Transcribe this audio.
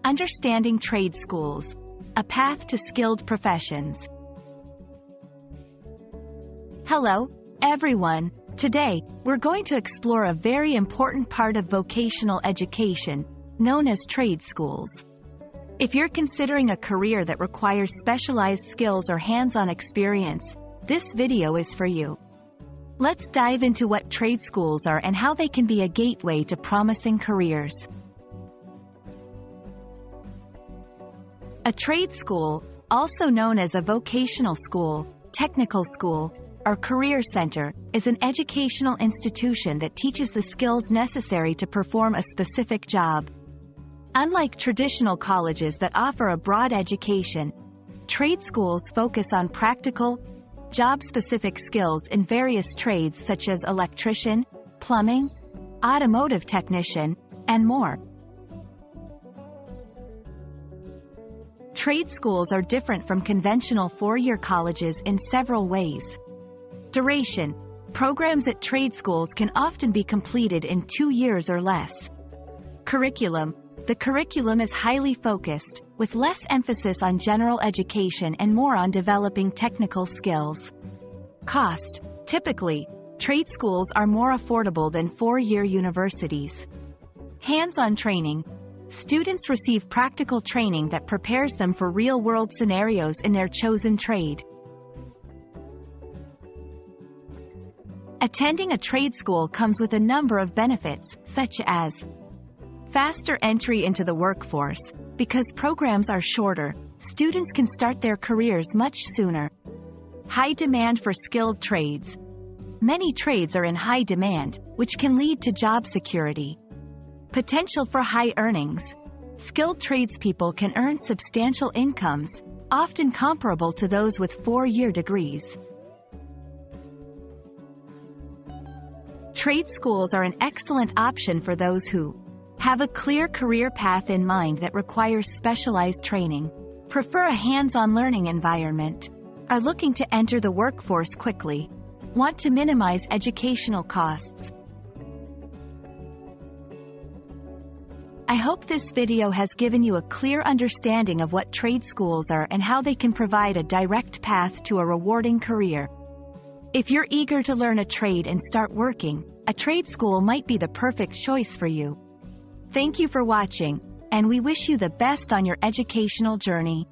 Understanding trade schools. A path to skilled professions. Hello, everyone. Today, we're going to explore a very important part of vocational education, known as trade schools. If you're considering a career that requires specialized skills or hands-on experience, this video is for you. Let's dive into what trade schools are and how they can be a gateway to promising careers. A trade school, also known as a vocational school, technical school, or career center, is an educational institution that teaches the skills necessary to perform a specific job. Unlike traditional colleges that offer a broad education, trade schools focus on practical, job-specific skills in various trades such as electrician, plumbing, automotive technician, and more. Trade schools are different from conventional four-year colleges in several ways. Duration. Programs at trade schools can often be completed in 2 years or less. Curriculum. The curriculum is highly focused, with less emphasis on general education and more on developing technical skills. Cost. Typically, trade schools are more affordable than four-year universities. Hands-on training. Students receive practical training that prepares them for real-world scenarios in their chosen trade. Attending a trade school comes with a number of benefits, such as faster entry into the workforce. Because programs are shorter, students can start their careers much sooner. High demand for skilled trades. Many trades are in high demand, which can lead to job security. Potential for high earnings. Skilled tradespeople can earn substantial incomes, often comparable to those with four-year degrees. Trade schools are an excellent option for those who have a clear career path in mind that requires specialized training, prefer a hands-on learning environment, are looking to enter the workforce quickly, want to minimize educational costs. I hope this video has given you a clear understanding of what trade schools are and how they can provide a direct path to a rewarding career. If you're eager to learn a trade and start working, a trade school might be the perfect choice for you. Thank you for watching, and we wish you the best on your educational journey.